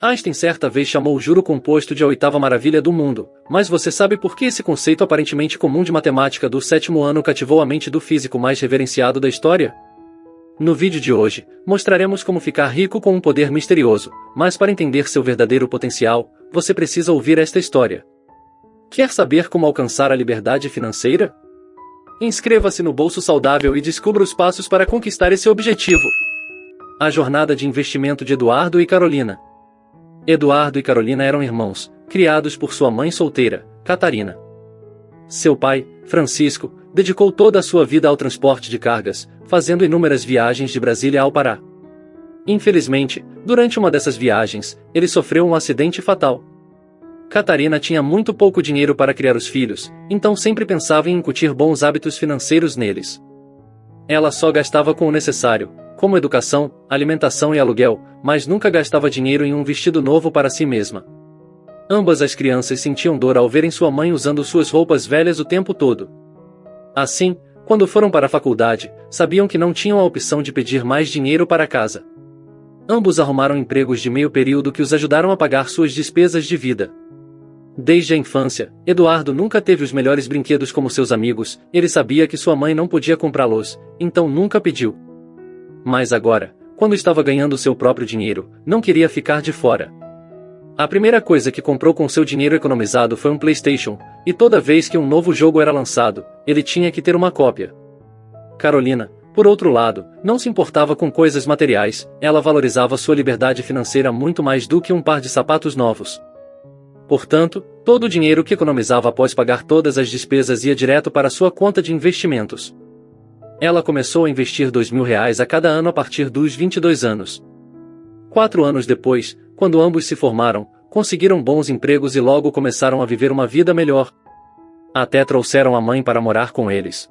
Einstein certa vez chamou o juro composto de a oitava maravilha do mundo, mas você sabe por que esse conceito aparentemente comum de matemática do sétimo ano cativou a mente do físico mais reverenciado da história? No vídeo de hoje, mostraremos como ficar rico com um poder misterioso, mas para entender seu verdadeiro potencial, você precisa ouvir esta história. Quer saber como alcançar a liberdade financeira? Inscreva-se no Bolso Saudável e descubra os passos para conquistar esse objetivo. A jornada de investimento de Eduardo e Carolina. Eduardo e Carolina eram irmãos, criados por sua mãe solteira, Catarina. Seu pai, Francisco, dedicou toda a sua vida ao transporte de cargas, fazendo inúmeras viagens de Brasília ao Pará. Infelizmente, durante uma dessas viagens, ele sofreu um acidente fatal. Catarina tinha muito pouco dinheiro para criar os filhos, então sempre pensava em incutir bons hábitos financeiros neles. Ela só gastava com o necessário, como educação, alimentação e aluguel, mas nunca gastava dinheiro em um vestido novo para si mesma. Ambas as crianças sentiam dor ao verem sua mãe usando suas roupas velhas o tempo todo. Assim, quando foram para a faculdade, sabiam que não tinham a opção de pedir mais dinheiro para casa. Ambos arrumaram empregos de meio período que os ajudaram a pagar suas despesas de vida. Desde a infância, Eduardo nunca teve os melhores brinquedos como seus amigos, ele sabia que sua mãe não podia comprá-los, então nunca pediu. Mas agora, quando estava ganhando seu próprio dinheiro, não queria ficar de fora. A primeira coisa que comprou com seu dinheiro economizado foi um PlayStation, e toda vez que um novo jogo era lançado, ele tinha que ter uma cópia. Carolina, por outro lado, não se importava com coisas materiais, ela valorizava sua liberdade financeira muito mais do que um par de sapatos novos. Portanto, todo o dinheiro que economizava após pagar todas as despesas ia direto para sua conta de investimentos. Ela começou a investir R$ 2.000 a cada ano a partir dos 22 anos. 4 anos depois, quando ambos se formaram, conseguiram bons empregos e logo começaram a viver uma vida melhor. Até trouxeram a mãe para morar com eles.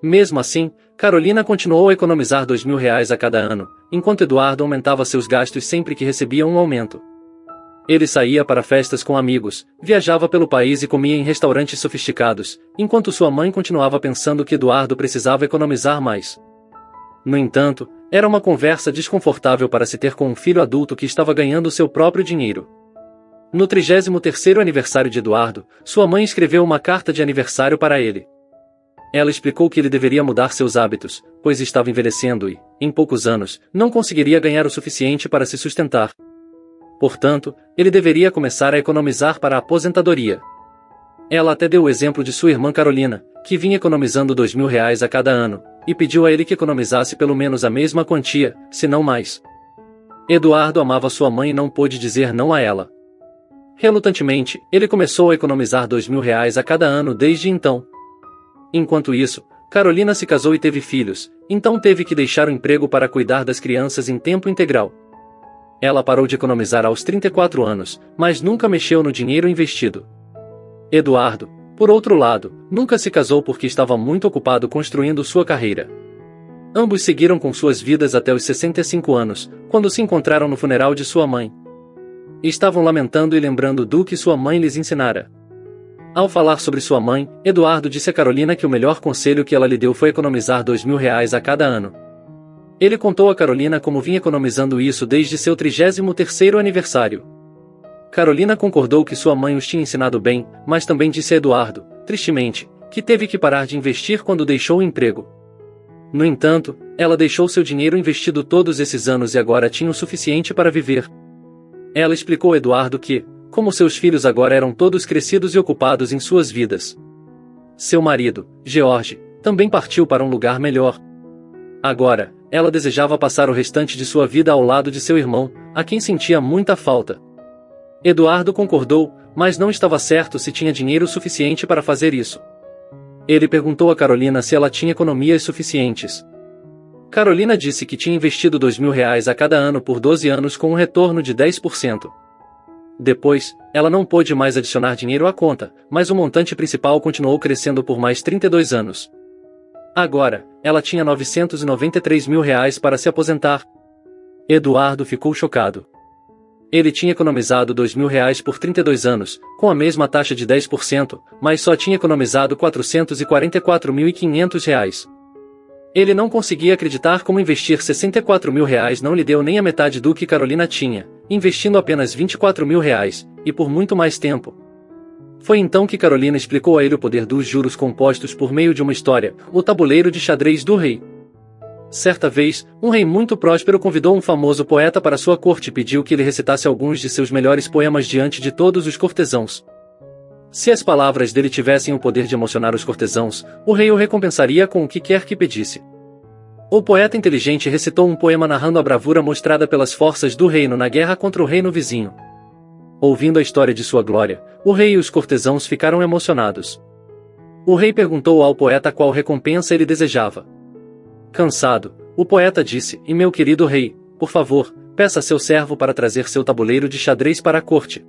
Mesmo assim, Carolina continuou a economizar R$ 2.000 a cada ano, enquanto Eduardo aumentava seus gastos sempre que recebia um aumento. Ele saía para festas com amigos, viajava pelo país e comia em restaurantes sofisticados, enquanto sua mãe continuava pensando que Eduardo precisava economizar mais. No entanto, era uma conversa desconfortável para se ter com um filho adulto que estava ganhando seu próprio dinheiro. No 33º aniversário de Eduardo, sua mãe escreveu uma carta de aniversário para ele. Ela explicou que ele deveria mudar seus hábitos, pois estava envelhecendo e, em poucos anos, não conseguiria ganhar o suficiente para se sustentar. Portanto, ele deveria começar a economizar para a aposentadoria. Ela até deu o exemplo de sua irmã Carolina, que vinha economizando R$ 2.000 a cada ano, e pediu a ele que economizasse pelo menos a mesma quantia, se não mais. Eduardo amava sua mãe e não pôde dizer não a ela. Relutantemente, ele começou a economizar R$ 2.000 a cada ano desde então. Enquanto isso, Carolina se casou e teve filhos, então teve que deixar o emprego para cuidar das crianças em tempo integral. Ela parou de economizar aos 34 anos, mas nunca mexeu no dinheiro investido. Eduardo, por outro lado, nunca se casou porque estava muito ocupado construindo sua carreira. Ambos seguiram com suas vidas até os 65 anos, quando se encontraram no funeral de sua mãe. Estavam lamentando e lembrando do que sua mãe lhes ensinara. Ao falar sobre sua mãe, Eduardo disse a Carolina que o melhor conselho que ela lhe deu foi economizar R$ 2.000 a cada ano. Ele contou a Carolina como vinha economizando isso desde seu 33º aniversário. Carolina concordou que sua mãe os tinha ensinado bem, mas também disse a Eduardo, tristemente, que teve que parar de investir quando deixou o emprego. No entanto, ela deixou seu dinheiro investido todos esses anos e agora tinha o suficiente para viver. Ela explicou a Eduardo que, como seus filhos agora eram todos crescidos e ocupados em suas vidas. Seu marido, George, também partiu para um lugar melhor. Agora, ela desejava passar o restante de sua vida ao lado de seu irmão, a quem sentia muita falta. Eduardo concordou, mas não estava certo se tinha dinheiro suficiente para fazer isso. Ele perguntou a Carolina se ela tinha economias suficientes. Carolina disse que tinha investido R$ 2.000 a cada ano por 12 anos com um retorno de 10%. Depois, ela não pôde mais adicionar dinheiro à conta, mas o montante principal continuou crescendo por mais 32 anos. Agora, ela tinha R$ 993 mil para se aposentar. Eduardo ficou chocado. Ele tinha economizado R$ 2.000 por 32 anos, com a mesma taxa de 10%, mas só tinha economizado R$ 444.500. Ele não conseguia acreditar como investir R$ 64 mil não lhe deu nem a metade do que Carolina tinha, investindo apenas R$ 24.000, e por muito mais tempo. Foi então que Carolina explicou a ele o poder dos juros compostos por meio de uma história, o tabuleiro de xadrez do rei. Certa vez, um rei muito próspero convidou um famoso poeta para sua corte e pediu que ele recitasse alguns de seus melhores poemas diante de todos os cortesãos. Se as palavras dele tivessem o poder de emocionar os cortesãos, o rei o recompensaria com o que quer que pedisse. O poeta inteligente recitou um poema narrando a bravura mostrada pelas forças do reino na guerra contra o reino vizinho. Ouvindo a história de sua glória, o rei e os cortesãos ficaram emocionados. O rei perguntou ao poeta qual recompensa ele desejava. Cansado, o poeta disse: "E meu querido rei, por favor, peça a seu servo para trazer seu tabuleiro de xadrez para a corte."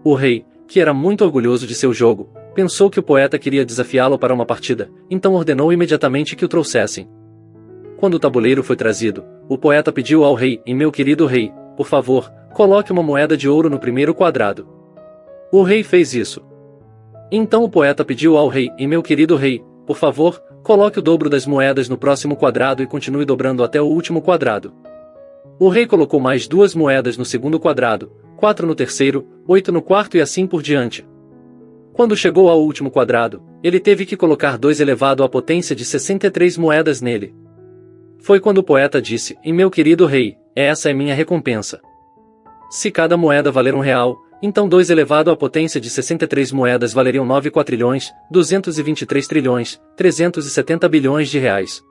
O rei, que era muito orgulhoso de seu jogo, pensou que o poeta queria desafiá-lo para uma partida, então ordenou imediatamente que o trouxessem. Quando o tabuleiro foi trazido, o poeta pediu ao rei: "E meu querido rei, por favor, coloque uma moeda de ouro no primeiro quadrado." O rei fez isso. Então o poeta pediu ao rei: "E meu querido rei, por favor, coloque o dobro das moedas no próximo quadrado e continue dobrando até o último quadrado." O rei colocou mais 2 moedas no segundo quadrado, 4 no terceiro, 8 no quarto e assim por diante. Quando chegou ao último quadrado, ele teve que colocar 2 elevado à potência de 63 moedas nele. Foi quando o poeta disse: "E meu querido rei, essa é minha recompensa. Se cada moeda valer R$ 1, então 2 elevado à potência de 63 moedas valeriam 9 quatrilhões, 223 trilhões, 370 bilhões de reais.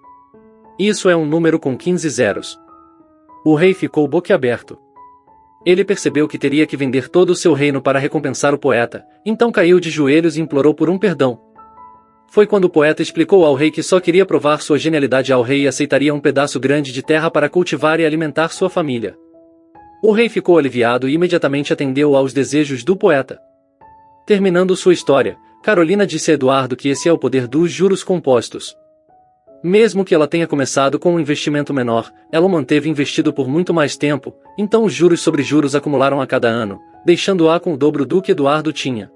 Isso é um número com 15 zeros." O rei ficou boquiaberto. Ele percebeu que teria que vender todo o seu reino para recompensar o poeta, então caiu de joelhos e implorou por um perdão. Foi quando o poeta explicou ao rei que só queria provar sua genialidade ao rei e aceitaria um pedaço grande de terra para cultivar e alimentar sua família. O rei ficou aliviado e imediatamente atendeu aos desejos do poeta. Terminando sua história, Carolina disse a Eduardo que esse é o poder dos juros compostos. Mesmo que ela tenha começado com um investimento menor, ela o manteve investido por muito mais tempo, então os juros sobre juros acumularam a cada ano, deixando-a com o dobro do que Eduardo tinha.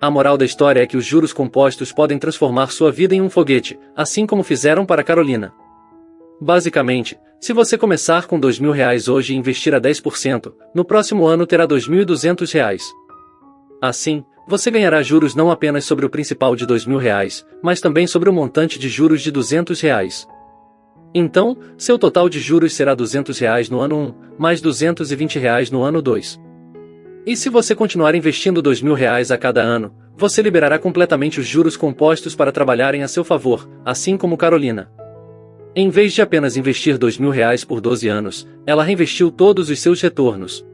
A moral da história é que os juros compostos podem transformar sua vida em um foguete, assim como fizeram para Carolina. Basicamente, se você começar com R$ 2.000 hoje e investir a 10%, no próximo ano terá R$ 2.200. Assim, você ganhará juros não apenas sobre o principal de R$ 2.000, mas também sobre o montante de juros de R$ 200. Então, seu total de juros será R$ 200 no ano 1, mais R$ 220 no ano 2. E se você continuar investindo R$ 2.000 a cada ano, você liberará completamente os juros compostos para trabalharem a seu favor, assim como Carolina. Em vez de apenas investir R$ 2.000 por 12 anos, ela reinvestiu todos os seus retornos.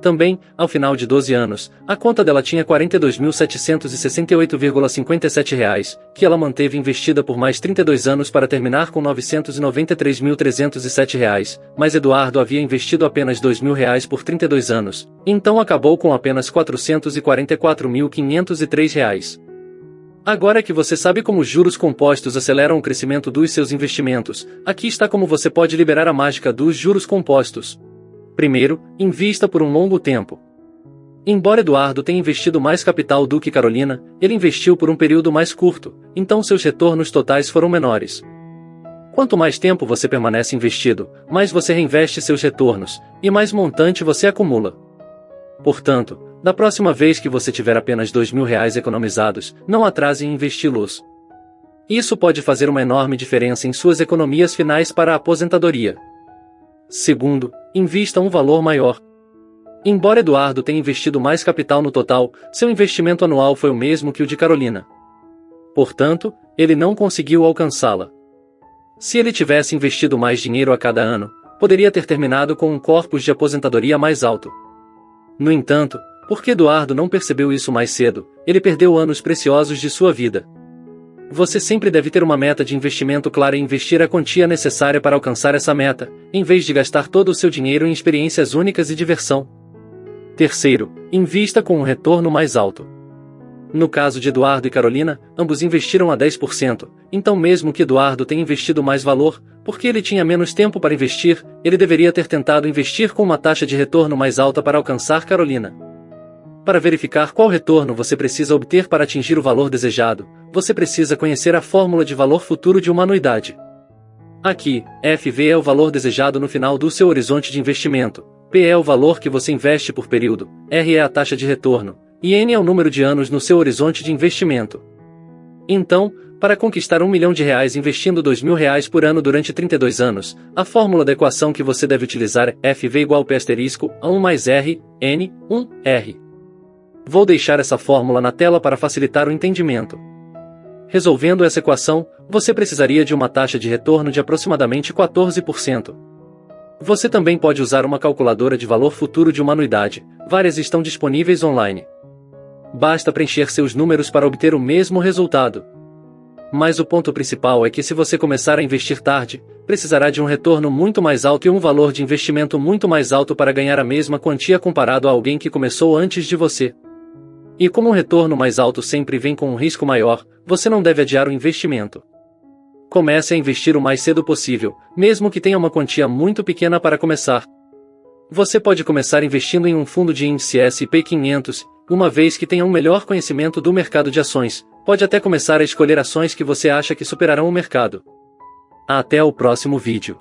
Também, ao final de 12 anos, a conta dela tinha R$ 42.768,57, que ela manteve investida por mais 32 anos para terminar com R$ 993.307, mas Eduardo havia investido apenas R$ 2.000 por 32 anos, então acabou com apenas R$ 444.503. Agora que você sabe como os juros compostos aceleram o crescimento dos seus investimentos, aqui está como você pode liberar a mágica dos juros compostos. Primeiro, invista por um longo tempo. Embora Eduardo tenha investido mais capital do que Carolina, ele investiu por um período mais curto, então seus retornos totais foram menores. Quanto mais tempo você permanece investido, mais você reinveste seus retornos, e mais montante você acumula. Portanto, da próxima vez que você tiver apenas R$ 2.000 economizados, não atrase em investi-los. Isso pode fazer uma enorme diferença em suas economias finais para a aposentadoria. Segundo, invista um valor maior. Embora Eduardo tenha investido mais capital no total, seu investimento anual foi o mesmo que o de Carolina. Portanto, ele não conseguiu alcançá-la. Se ele tivesse investido mais dinheiro a cada ano, poderia ter terminado com um corpus de aposentadoria mais alto. No entanto, porque Eduardo não percebeu isso mais cedo, ele perdeu anos preciosos de sua vida. Você sempre deve ter uma meta de investimento clara e investir a quantia necessária para alcançar essa meta, em vez de gastar todo o seu dinheiro em experiências únicas e diversão. Terceiro, invista com um retorno mais alto. No caso de Eduardo e Carolina, ambos investiram a 10%, então mesmo que Eduardo tenha investido mais valor, porque ele tinha menos tempo para investir, ele deveria ter tentado investir com uma taxa de retorno mais alta para alcançar Carolina. Para verificar qual retorno você precisa obter para atingir o valor desejado, você precisa conhecer a fórmula de valor futuro de uma anuidade. Aqui, FV é o valor desejado no final do seu horizonte de investimento, P é o valor que você investe por período, R é a taxa de retorno, e N é o número de anos no seu horizonte de investimento. Então, para conquistar R$1 milhão investindo R$2.000 por ano durante 32 anos, a fórmula da equação que você deve utilizar é FV igual P asterisco a 1 mais R, N, 1, R. Vou deixar essa fórmula na tela para facilitar o entendimento. Resolvendo essa equação, você precisaria de uma taxa de retorno de aproximadamente 14%. Você também pode usar uma calculadora de valor futuro de uma anuidade, várias estão disponíveis online. Basta preencher seus números para obter o mesmo resultado. Mas o ponto principal é que se você começar a investir tarde, precisará de um retorno muito mais alto e um valor de investimento muito mais alto para ganhar a mesma quantia comparado a alguém que começou antes de você. E como um retorno mais alto sempre vem com um risco maior, você não deve adiar o investimento. Comece a investir o mais cedo possível, mesmo que tenha uma quantia muito pequena para começar. Você pode começar investindo em um fundo de índice S&P 500, uma vez que tenha um melhor conhecimento do mercado de ações, pode até começar a escolher ações que você acha que superarão o mercado. Até o próximo vídeo.